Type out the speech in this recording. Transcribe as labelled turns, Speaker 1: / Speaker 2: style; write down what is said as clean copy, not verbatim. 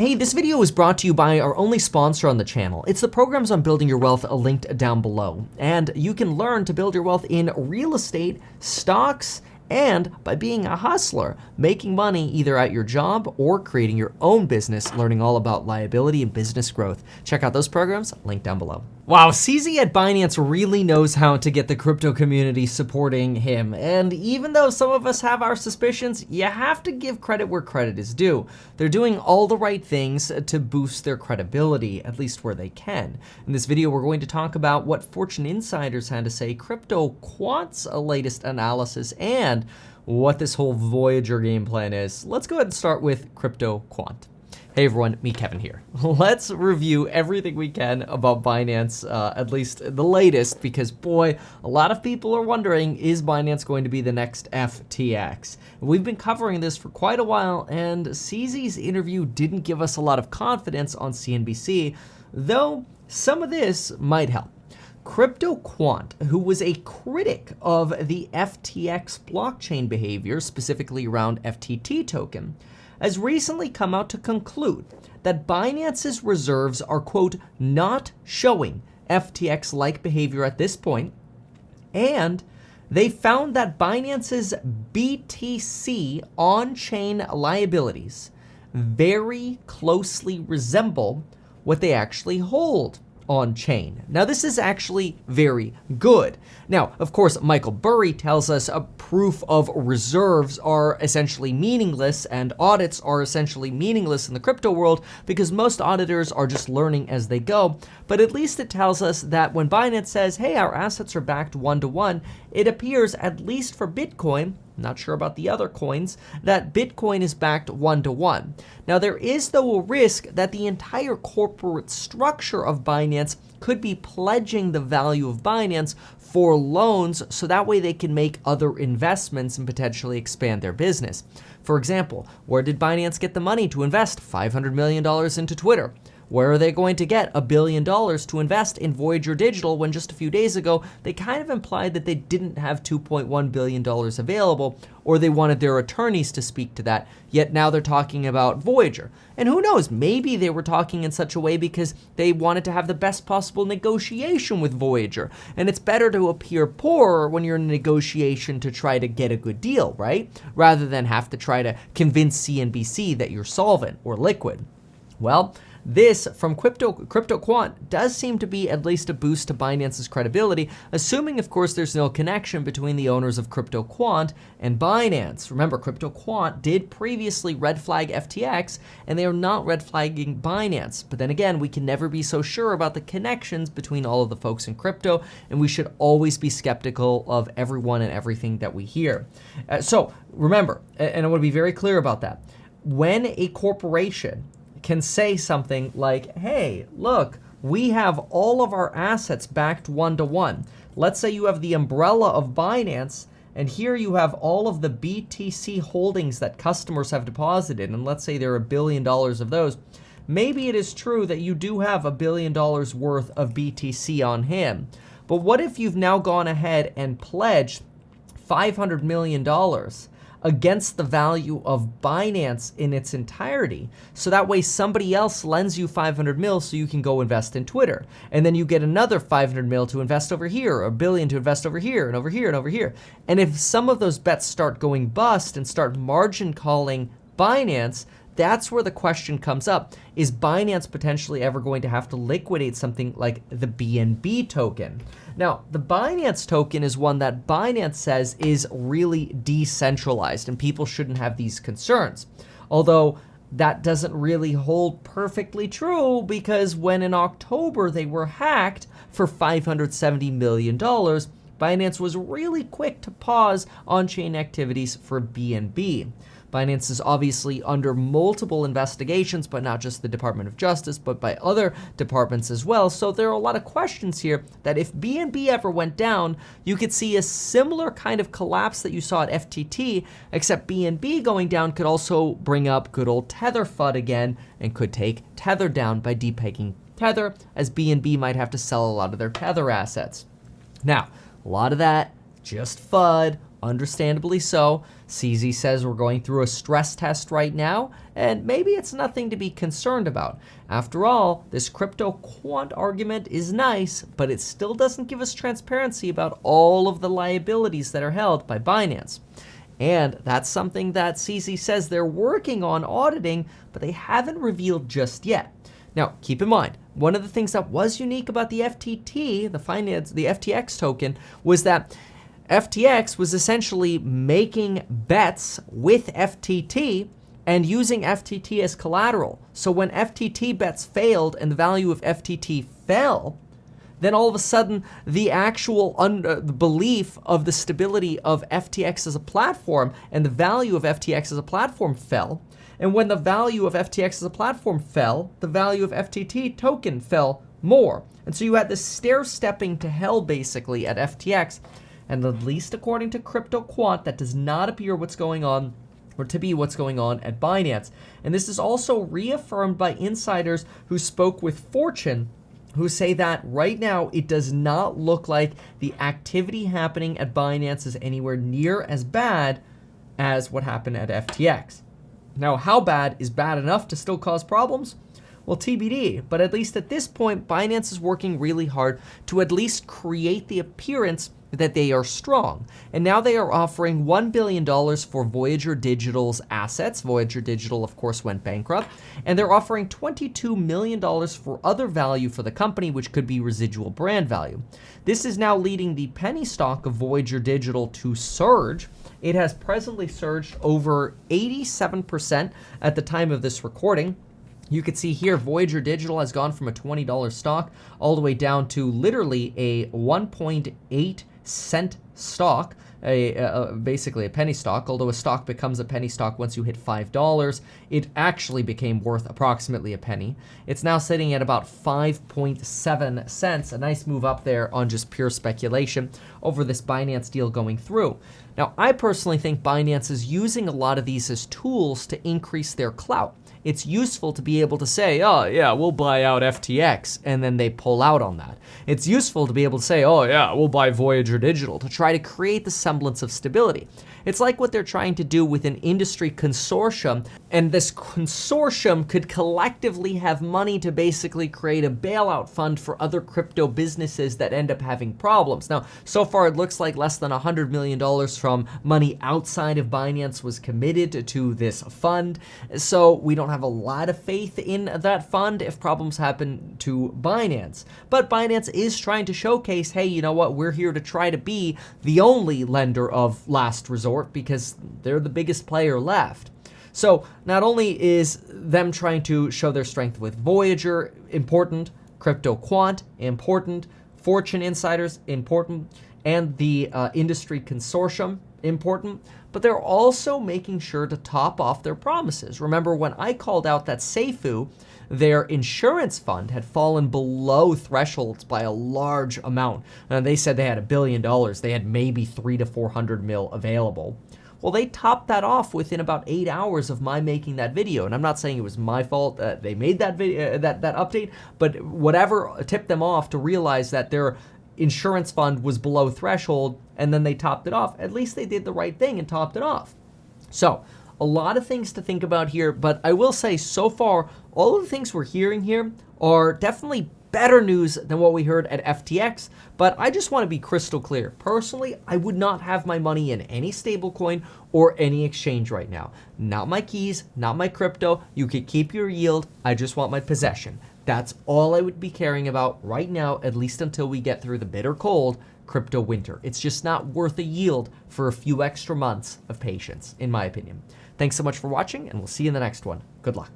Speaker 1: Hey, this video is brought to you by our only sponsor on the channel. It's the Programs on Building Your Wealth linked down below. And you can learn to build your wealth in real estate, stocks, and by being a hustler, making money either at your job or creating your own business, learning all about liability and business growth. Check out those programs, linked down below. Wow, CZ at Binance really knows how to get the crypto community supporting him. And even though some of us have our suspicions, you have to give credit where credit is due. They're doing all the right things to boost their credibility, at least where they can. In this video, we're going to talk about what Fortune Insiders had to say, CryptoQuant's latest analysis, and what this whole Voyager game plan is. Let's go ahead and start with CryptoQuant. Hey everyone, me Kevin here. Let's review everything we can about Binance, at least the latest, because boy, a lot of people are wondering, is Binance going to be the next FTX? We've been covering this for quite a while, and CZ's interview didn't give us a lot of confidence on CNBC, though some of this might help. CryptoQuant, who was a critic of the FTX blockchain behavior, specifically around FTT token, has recently come out to conclude that Binance's reserves are, quote, not showing FTX-like behavior at this point, and they found that Binance's BTC on-chain liabilities very closely resemble what they actually hold on chain. Now, this is actually very good. Now, of course, Michael Burry tells us a proof of reserves are essentially meaningless and audits are essentially meaningless in the crypto world because most auditors are just learning as they go. But at least it tells us that when Binance says, hey, our assets are backed 1-to-1, it appears, at least for Bitcoin, not sure about the other coins, that Bitcoin is backed 1-to-1. Now, there is, though, a risk that the entire corporate structure of Binance could be pledging the value of Binance for loans so that way they can make other investments and potentially expand their business. For example, where did Binance get the money to invest $500 million into Twitter? Where are they going to get $1 billion to invest in Voyager Digital when just a few days ago they kind of implied that they didn't have $2.1 billion available, or they wanted their attorneys to speak to that, yet now they're talking about Voyager. And who knows, maybe they were talking in such a way because they wanted to have the best possible negotiation with Voyager. And it's better to appear poorer when you're in a negotiation to try to get a good deal, right? Rather than have to try to convince CNBC that you're solvent or liquid. Well, this from CryptoQuant does seem to be at least a boost to Binance's credibility, assuming, of course, there's no connection between the owners of CryptoQuant and Binance. Remember, CryptoQuant did previously red flag FTX, and they are not red flagging Binance. But then again, we can never be so sure about the connections between all of the folks in crypto, and we should always be skeptical of everyone and everything that we hear. So remember, and I want to be very clear about that, when a corporation can say something like, hey, look, we have all of our assets backed 1-to-1. Let's say you have the umbrella of Binance, and here you have all of the BTC holdings that customers have deposited, and let's say there are $1 billion of those. Maybe it is true that you do have $1 billion worth of BTC on hand, but what if you've now gone ahead and pledged $500 million against the value of Binance in its entirety? So that way somebody else lends you 500 mil so you can go invest in Twitter. And then you get another 500 mil to invest over here, or $1 billion to invest over here and over here and over here. And if some of those bets start going bust and start margin calling Binance, that's where the question comes up. Is Binance potentially ever going to have to liquidate something like the BNB token? Now, the Binance token is one that Binance says is really decentralized and people shouldn't have these concerns. Although that doesn't really hold perfectly true, because when in October they were hacked for $570 million, Binance was really quick to pause on-chain activities for BNB. Binance is obviously under multiple investigations, but not just the Department of Justice, but by other departments as well. So there are a lot of questions here that if BNB ever went down, you could see a similar kind of collapse that you saw at FTT, except BNB going down could also bring up good old Tether FUD again and could take Tether down by depegging Tether, as BNB might have to sell a lot of their Tether assets. Now, a lot of that just FUD, Understandably so. CZ says we're going through a stress test right now, and maybe it's nothing to be concerned about. After all, this crypto quant argument is nice, but it still doesn't give us transparency about all of the liabilities that are held by Binance. And that's something that CZ says they're working on auditing, but they haven't revealed just yet. Now, keep in mind, one of the things that was unique about the FTT, the FTX token, was that FTX was essentially making bets with FTT and using FTT as collateral. So when FTT bets failed and the value of FTT fell, then all of a sudden the actual the belief of the stability of FTX as a platform and the value of FTX as a platform fell. And when the value of FTX as a platform fell, the value of FTT token fell more. And so you had this stair-stepping to hell basically at FTX. And at least according to Crypto Quant, that does not appear what's going on or to be what's going on at Binance. And this is also reaffirmed by insiders who spoke with Fortune, who say that right now it does not look like the activity happening at Binance is anywhere near as bad as what happened at FTX. Now, how bad is bad enough to still cause problems? Well, TBD, but at least at this point, Binance is working really hard to at least create the appearance that they are strong. And now they are offering $1 billion for Voyager Digital's assets. Voyager Digital, of course, went bankrupt. And they're offering $22 million for other value for the company, which could be residual brand value. This is now leading the penny stock of Voyager Digital to surge. It has presently surged over 87% at the time of this recording. You can see here, Voyager Digital has gone from a $20 stock all the way down to literally a 1.8 cent stock, basically a penny stock. Although a stock becomes a penny stock once you hit $5, it actually became worth approximately a penny. It's now sitting at about 5.7 cents, a nice move up there on just pure speculation over this Binance deal going through. Now, I personally think Binance is using a lot of these as tools to increase their clout. It's useful to be able to say, oh yeah, we'll buy out FTX, and then they pull out on that. It's useful to be able to say, oh yeah, we'll buy Voyager Digital, to try to create the semblance of stability. It's like what they're trying to do with an industry consortium, and this consortium could collectively have money to basically create a bailout fund for other crypto businesses that end up having problems. Now, so far it looks like less than $100 million from money outside of Binance was committed to this fund, so we don't have a lot of faith in that fund if problems happen to Binance. But Binance is trying to showcase, hey, you know what, we're here to try to be the only lender of last resort because they're the biggest player left. So not only is them trying to show their strength with Voyager important, Crypto Quant important, Fortune insiders important, and the industry consortium important, but they're also making sure to top off their promises. Remember when I called out that Seifu, their insurance fund, had fallen below thresholds by a large amount. And they said they had $1 billion. They had maybe 300 to 400 mil available. Well, they topped that off within about 8 hours of my making that video. And I'm not saying it was my fault that they made that video, that update, but whatever tipped them off to realize that their insurance fund was below threshold, and then they topped it off. At least they did the right thing and topped it off. So, a lot of things to think about here, but I will say so far, all of the things we're hearing here are definitely better news than what we heard at FTX, but I just want to be crystal clear. Personally, I would not have my money in any stablecoin or any exchange right now. Not my keys, not my crypto. You could keep your yield. I just want my possession. That's all I would be caring about right now, at least until we get through the bitter cold crypto winter. It's just not worth a yield for a few extra months of patience, in my opinion. Thanks so much for watching, and we'll see you in the next one. Good luck.